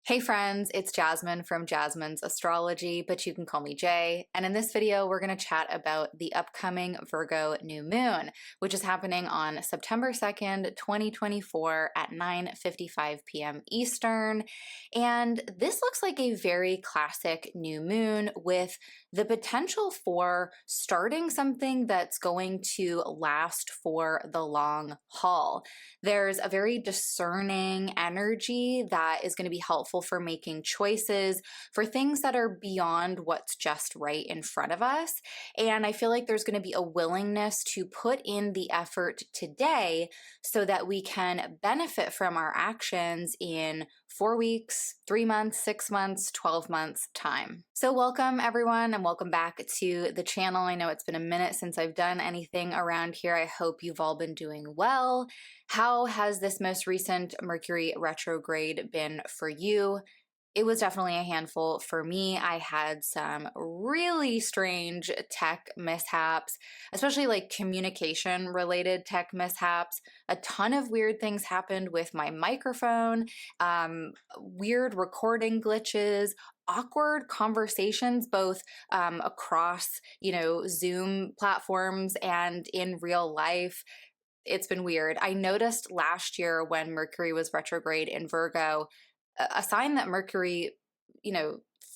Hey friends, it's Jasmine from Jasmine's Astrology, but you can call me Jay. And in this video, we're going to chat about the upcoming Virgo New Moon, which is happening on September 2nd, 2024 at 9:55 p.m. Eastern. And this looks like a very classic new moon with the potential for starting something that's going to last for the long haul. There's a very discerning energy that is going to be helpful for making choices for things that are beyond what's just right in front of us. And I feel like there's going to be a willingness to put in the effort today so that we can benefit from our actions in 4 weeks, 3 months, 6 months, 12 months time. So welcome everyone and welcome back to the channel. I know it's been a minute since I've done anything around here. I hope you've all been doing well. How has this most recent Mercury retrograde been for you? It was definitely a handful for me. I had some really strange tech mishaps, especially like communication related tech mishaps. A ton of weird things happened with my microphone, weird recording glitches, awkward conversations, both across, Zoom platforms and in real life. It's been weird. I noticed last year when Mercury was retrograde in Virgo, a sign that Mercury,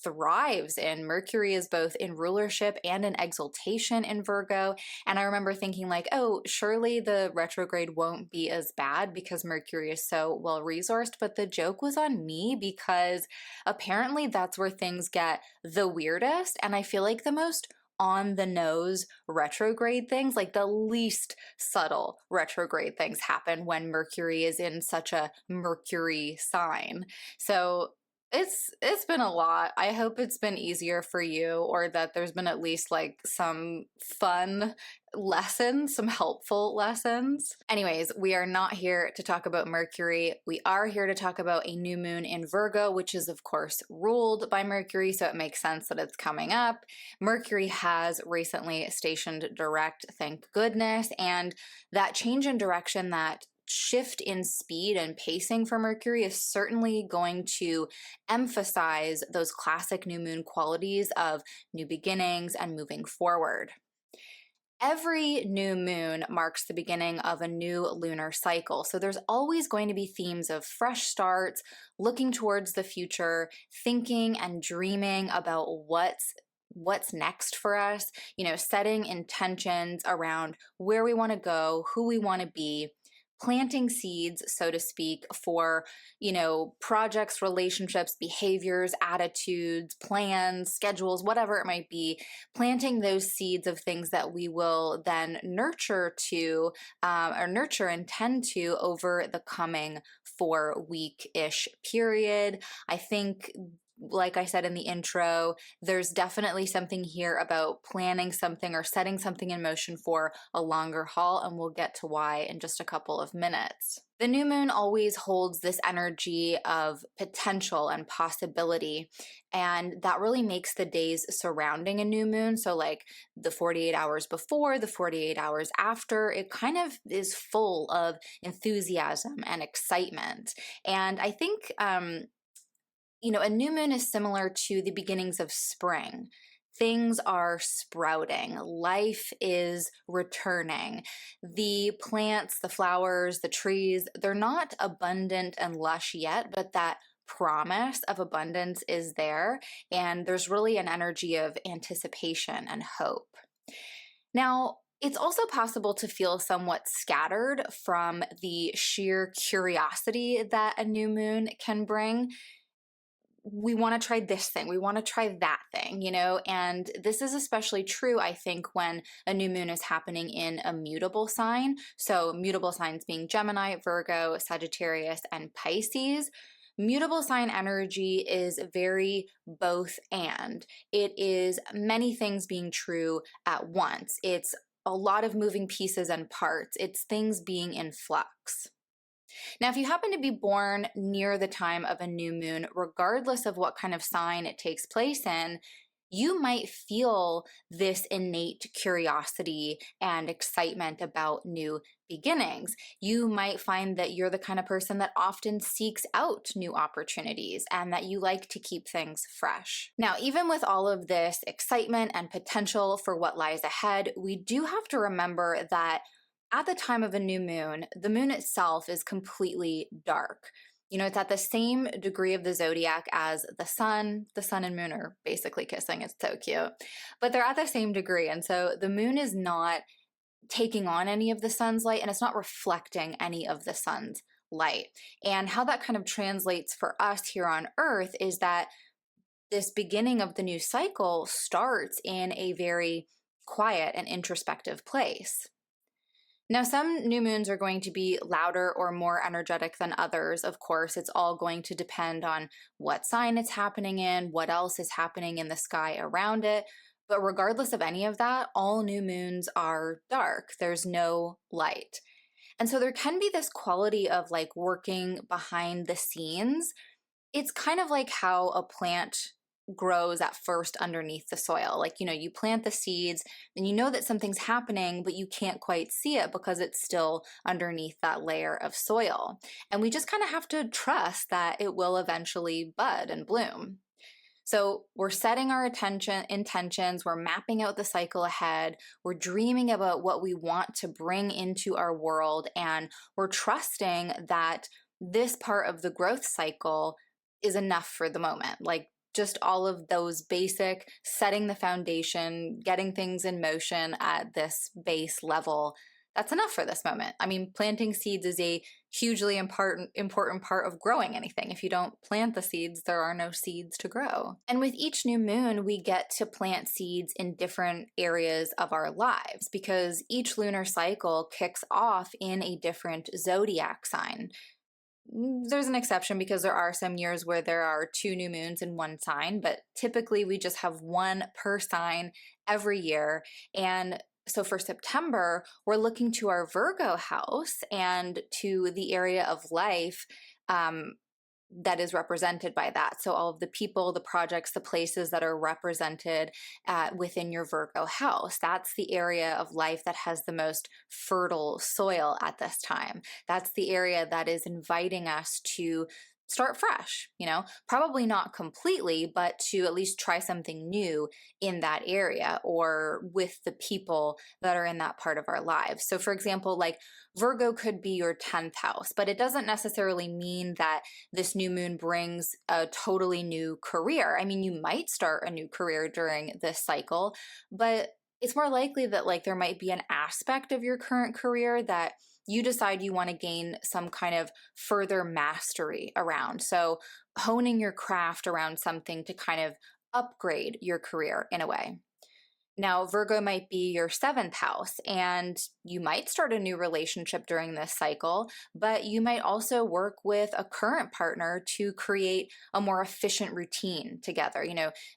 thrives in. Mercury is both in rulership and in exaltation in Virgo. And I remember thinking like, oh, surely the retrograde won't be as bad because Mercury is so well resourced. But the joke was on me because apparently that's where things get the weirdest. And I feel like the most on the nose retrograde things, like the least subtle retrograde things happen when Mercury is in such a Mercury sign. So it's been a lot. I hope it's been easier for you, or that there's been at least like some fun lessons, some helpful lessons. Anyways, we are not here to talk about Mercury. We are here to talk about a new moon in Virgo, which is of course ruled by Mercury, so it makes sense that it's coming up. Mercury has recently stationed direct, thank goodness, and that change in direction, that shift in speed and pacing for Mercury is certainly going to emphasize those classic new moon qualities of new beginnings and moving forward. Every new moon marks the beginning of a new lunar cycle. So there's always going to be themes of fresh starts, looking towards the future, thinking and dreaming about what's next for us, setting intentions around where we want to go, who we want to be, planting seeds, so to speak, for, projects, relationships, behaviors, attitudes, plans, schedules, whatever it might be, planting those seeds of things that we will then nurture and tend to over the coming 4-week-ish period. I think, like I said in the intro, there's definitely something here about planning something or setting something in motion for a longer haul, and we'll get to why in just a couple of minutes. The new moon always holds this energy of potential and possibility, and that really makes the days surrounding a new moon, so like the 48 hours before, the 48 hours after, it kind of is full of enthusiasm and excitement. And I think a new moon is similar to the beginnings of spring. Things are sprouting. Life is returning. The plants, the flowers, the trees, they're not abundant and lush yet, but that promise of abundance is there. And there's really an energy of anticipation and hope. Now, it's also possible to feel somewhat scattered from the sheer curiosity that a new moon can bring. We want to try this thing, we want to try that thing, and this is especially true, I think, when a new moon is happening in a mutable sign. So mutable signs being Gemini, Virgo, Sagittarius, and Pisces. Mutable sign energy is very both and. It is many things being true at once. It's a lot of moving pieces and parts. It's things being in flux. Now, if you happen to be born near the time of a new moon, regardless of what kind of sign it takes place in, you might feel this innate curiosity and excitement about new beginnings. You might find that you're the kind of person that often seeks out new opportunities and that you like to keep things fresh. Now, even with all of this excitement and potential for what lies ahead, we do have to remember that at the time of a new moon, the moon itself is completely dark. It's at the same degree of the zodiac as the sun. The sun and moon are basically kissing. It's so cute. But they're at the same degree. And so the moon is not taking on any of the sun's light and it's not reflecting any of the sun's light. And how that kind of translates for us here on Earth is that this beginning of the new cycle starts in a very quiet and introspective place. Now, some new moons are going to be louder or more energetic than others. Of course, it's all going to depend on what sign it's happening in, what else is happening in the sky around it. But regardless of any of that, all new moons are dark. There's no light. And so there can be this quality of like working behind the scenes. It's kind of like how a plant grows at first underneath the soil. Like, you plant the seeds and you know that something's happening, but you can't quite see it because it's still underneath that layer of soil. And we just kind of have to trust that it will eventually bud and bloom. So we're setting our intentions, we're mapping out the cycle ahead, we're dreaming about what we want to bring into our world, and we're trusting that this part of the growth cycle is enough for the moment. Like, just all of those basic setting the foundation, getting things in motion at this base level, that's enough for this moment. I mean, planting seeds is a hugely important part of growing anything. If you don't plant the seeds, there are no seeds to grow. And with each new moon, we get to plant seeds in different areas of our lives because each lunar cycle kicks off in a different zodiac sign. There's an exception because there are some years where there are 2 new moons in one sign, but typically we just have one per sign every year. And so for September, we're looking to our Virgo house and to the area of life that is represented by that. So all of the people, the projects, the places that are represented within your Virgo house, that's the area of life that has the most fertile soil at this time. That's the area that is inviting us to start fresh, probably not completely, but to at least try something new in that area or with the people that are in that part of our lives. So for example, like Virgo could be your 10th house, but it doesn't necessarily mean that this new moon brings a totally new career. I mean, you might start a new career during this cycle, but it's more likely that like there might be an aspect of your current career that you decide you want to gain some kind of further mastery around. So honing your craft around something to kind of upgrade your career in a way. Now, Virgo might be your 7th house, and you might start a new relationship during this cycle, but you might also work with a current partner to create a more efficient routine together.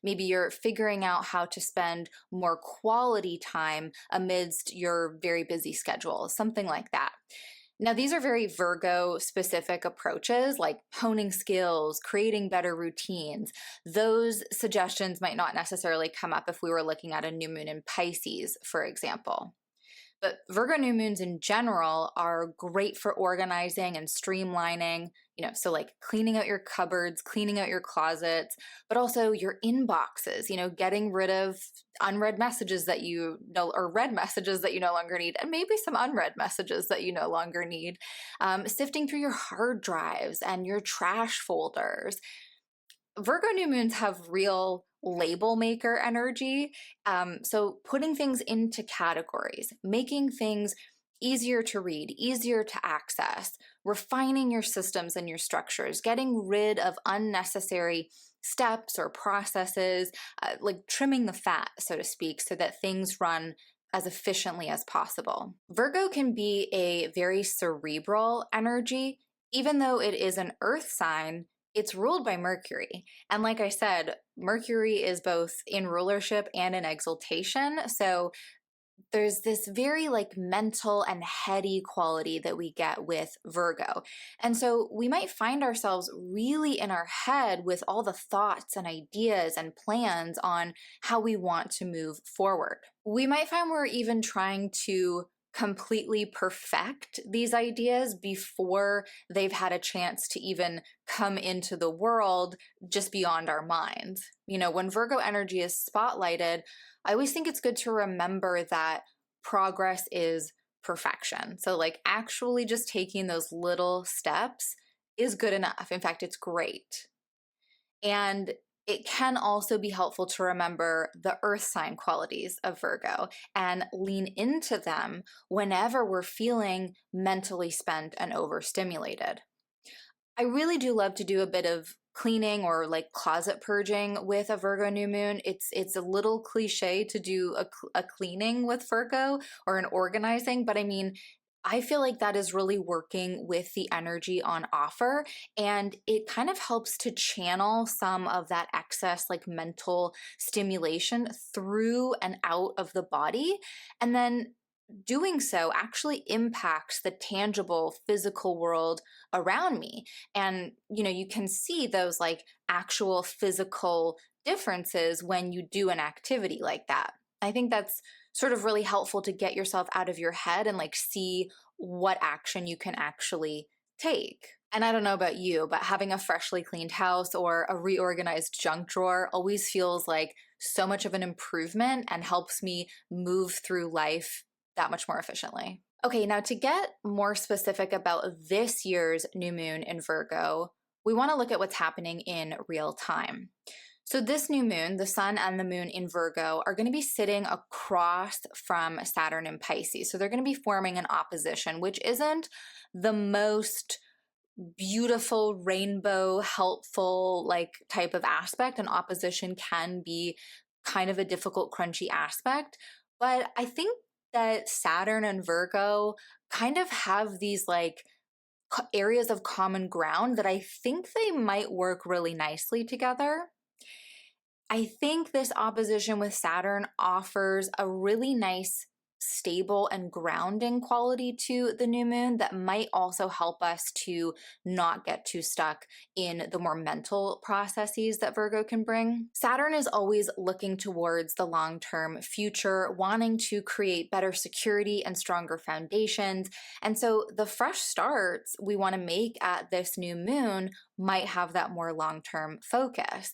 Maybe you're figuring out how to spend more quality time amidst your very busy schedule, something like that. Now, these are very Virgo specific approaches like honing skills, creating better routines. Those suggestions might not necessarily come up if we were looking at a new moon in Pisces, for example. But Virgo new moons in general are great for organizing and streamlining, so like cleaning out your cupboards, cleaning out your closets, but also your inboxes, getting rid of unread messages that or read messages that you no longer need, and maybe some unread messages that you no longer need, sifting through your hard drives and your trash folders. Virgo new moons have real label maker energy. So putting things into categories, making things easier to read, easier to access, refining your systems and your structures, getting rid of unnecessary steps or processes, like trimming the fat, so to speak, so that things run as efficiently as possible. Virgo can be a very cerebral energy. Even though it is an earth sign, it's ruled by Mercury. And like I said, Mercury is both in rulership and in exaltation. So there's this very like mental and heady quality that we get with Virgo. And so we might find ourselves really in our head with all the thoughts and ideas and plans on how we want to move forward. We might find we're even trying to completely perfect these ideas before they've had a chance to even come into the world just beyond our minds. You know, when Virgo energy is spotlighted, I always think it's good to remember that progress is perfection. So, like, actually just taking those little steps is good enough. In fact, it's great. And it can also be helpful to remember the earth sign qualities of Virgo and lean into them whenever we're feeling mentally spent and overstimulated. I really do love to do a bit of cleaning or like closet purging with a Virgo new moon. It's a little cliche to do a cleaning with Virgo or an organizing, but I mean, I feel like that is really working with the energy on offer, and it kind of helps to channel some of that excess like mental stimulation through and out of the body. And then doing so actually impacts the tangible physical world around me. And you can see those like actual physical differences when you do an activity like that. I think that's sort of really helpful to get yourself out of your head and like see what action you can actually take. And I don't know about you, but having a freshly cleaned house or a reorganized junk drawer always feels like so much of an improvement and helps me move through life that much more efficiently. Okay, now to get more specific about this year's new moon in Virgo, we want to look at what's happening in real time. So, this new moon, the sun and the moon in Virgo, are going to be sitting across from Saturn in Pisces. So, they're going to be forming an opposition, which isn't the most beautiful, rainbow, helpful, like type of aspect. An opposition can be kind of a difficult, crunchy aspect. But I think that Saturn and Virgo kind of have these like areas of common ground that I think they might work really nicely together. I think this opposition with Saturn offers a really nice, stable, and grounding quality to the new moon that might also help us to not get too stuck in the more mental processes that Virgo can bring. Saturn is always looking towards the long term future, wanting to create better security and stronger foundations. And so the fresh starts we want to make at this new moon might have that more long term focus.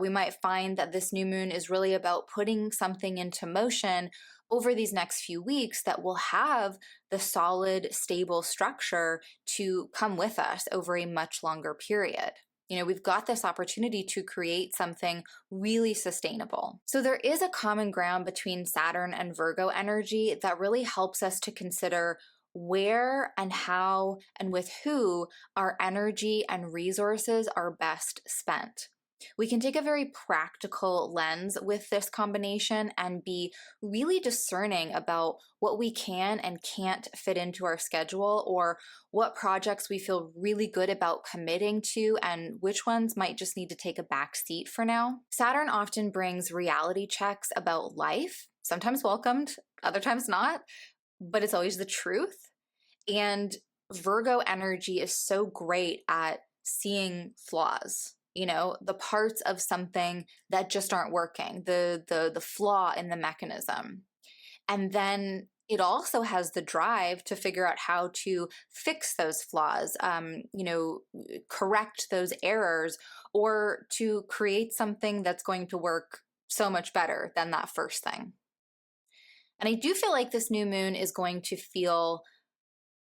We might find that this new moon is really about putting something into motion over these next few weeks that will have the solid, stable structure to come with us over a much longer period. We've got this opportunity to create something really sustainable. So there is a common ground between Saturn and Virgo energy that really helps us to consider where and how and with who our energy and resources are best spent. We can take a very practical lens with this combination and be really discerning about what we can and can't fit into our schedule, or what projects we feel really good about committing to and which ones might just need to take a back seat for now. Saturn often brings reality checks about life, sometimes welcomed, other times not, but it's always the truth. And Virgo energy is so great at seeing flaws, the parts of something that just aren't working, the flaw in the mechanism. And then it also has the drive to figure out how to fix those flaws, correct those errors, or to create something that's going to work so much better than that first thing. And I do feel like this new moon is going to feel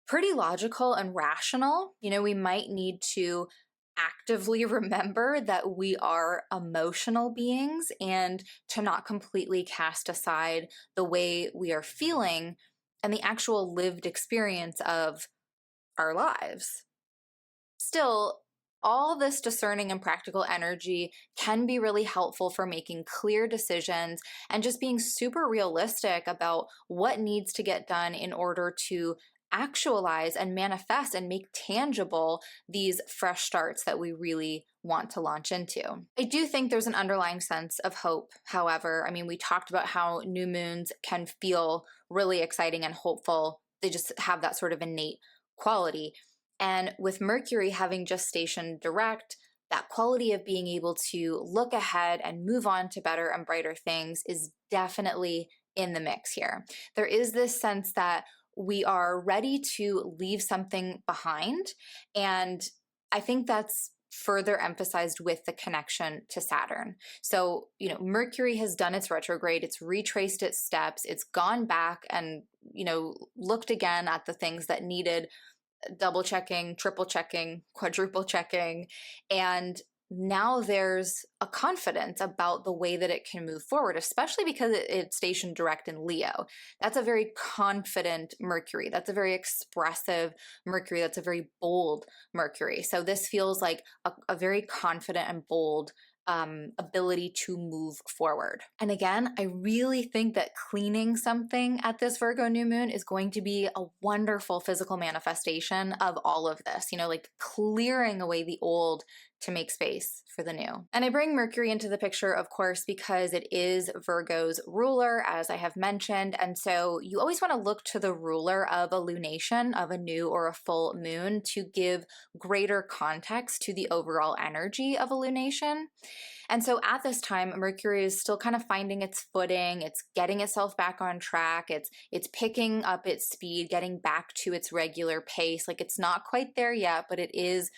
pretty logical and rational. We might need to actively remember that we are emotional beings and to not completely cast aside the way we are feeling and the actual lived experience of our lives. Still, all this discerning and practical energy can be really helpful for making clear decisions and just being super realistic about what needs to get done in order to actualize and manifest and make tangible these fresh starts that we really want to launch into. I do think there's an underlying sense of hope, however. I mean, we talked about how new moons can feel really exciting and hopeful. They just have that sort of innate quality. And with Mercury having just stationed direct, that quality of being able to look ahead and move on to better and brighter things is definitely in the mix here. There is this sense that we are ready to leave something behind. And I think that's further emphasized with the connection to Saturn. So, Mercury has done its retrograde, it's retraced its steps, it's gone back and, looked again at the things that needed double checking, triple checking, quadruple checking. And now there's a confidence about the way that it can move forward, especially because it's stationed direct in Leo. That's a very confident Mercury. That's a very expressive Mercury. That's a very bold Mercury. So this feels like a very confident and bold ability to move forward. And again, I really think that cleaning something at this Virgo new moon is going to be a wonderful physical manifestation of all of this, like clearing away the old to make space for the new. And I bring Mercury into the picture, of course, because it is Virgo's ruler, as I have mentioned. And so you always want to look to the ruler of a lunation, of a new or a full moon, to give greater context to the overall energy of a lunation. And so at this time, Mercury is still kind of finding its footing. It's getting itself back on track. It's picking up its speed, getting back to its regular pace. Like it's not quite there yet, but it is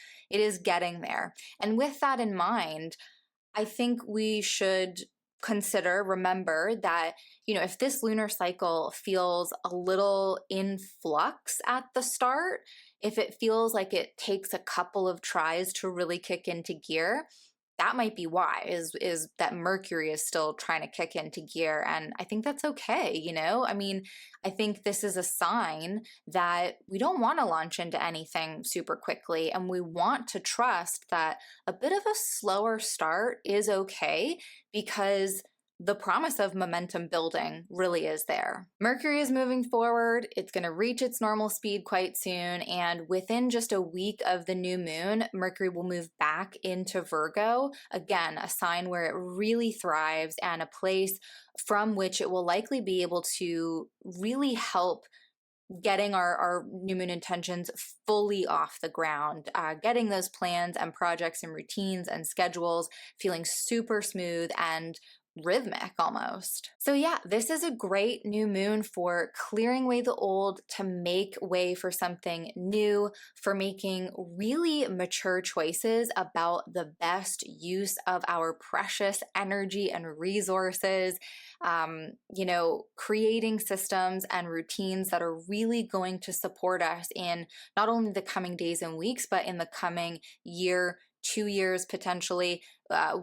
getting there. And with that in mind, I think we should remember that, if this lunar cycle feels a little in flux at the start, if it feels like it takes a couple of tries to really kick into gear, that might be why, is that Mercury is still trying to kick into gear. And I think that's okay, I mean, I think this is a sign that we don't want to launch into anything super quickly, and we want to trust that a bit of a slower start is okay, because the promise of momentum building really is there. Mercury is moving forward. It's going to reach its normal speed quite soon. And within just a week of the new moon, Mercury will move back into Virgo. Again, a sign where it really thrives and a place from which it will likely be able to really help getting our new moon intentions fully off the ground, getting those plans and projects and routines and schedules feeling super smooth and rhythmic almost. So yeah, this is a great new moon for clearing away the old to make way for something new, for making really mature choices about the best use of our precious energy and resources. Creating systems and routines that are really going to support us in not only the coming days and weeks, but in the coming year, 2 years potentially.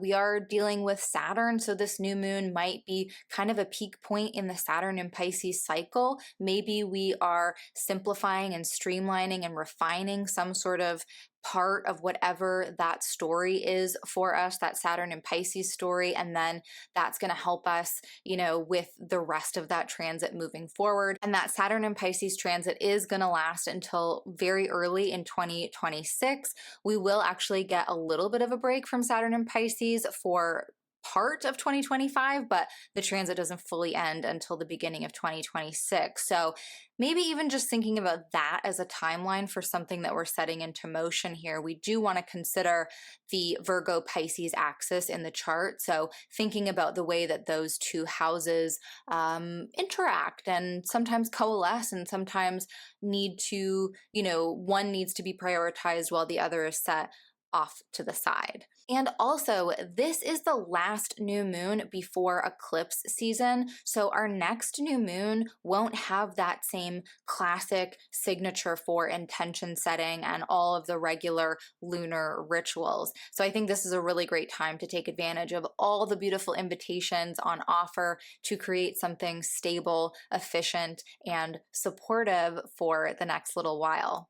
We are dealing with Saturn, so this new moon might be kind of a peak point in the Saturn and Pisces cycle. Maybe we are simplifying and streamlining and refining some sort of part of whatever that story is for us, that Saturn and Pisces story, and then that's going to help us, with the rest of that transit moving forward. And that Saturn and Pisces transit is going to last until very early in 2026. We will actually get a little bit of a break from Saturn and Pisces for part of 2025, but the transit doesn't fully end until the beginning of 2026. So maybe even just thinking about that as a timeline for something that we're setting into motion here, we do want to consider the Virgo Pisces axis in the chart. So thinking about the way that those two houses interact and sometimes coalesce and sometimes need to, one needs to be prioritized while the other is set off to the side. And also, this is the last new moon before eclipse season, so our next new moon won't have that same classic signature for intention setting and all of the regular lunar rituals. So I think this is a really great time to take advantage of all the beautiful invitations on offer to create something stable, efficient, and supportive for the next little while.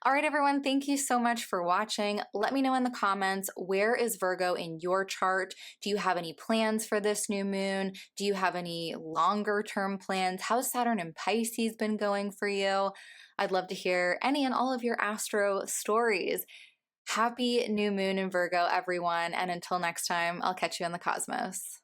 All right, everyone, thank you so much for watching. Let me know in the comments, where is Virgo in your chart? Do you have any plans for this new moon? Do you have any longer term plans? How's Saturn and Pisces been going for you? I'd love to hear any and all of your astro stories. Happy new moon in Virgo, everyone, and until next time, I'll catch you in the cosmos.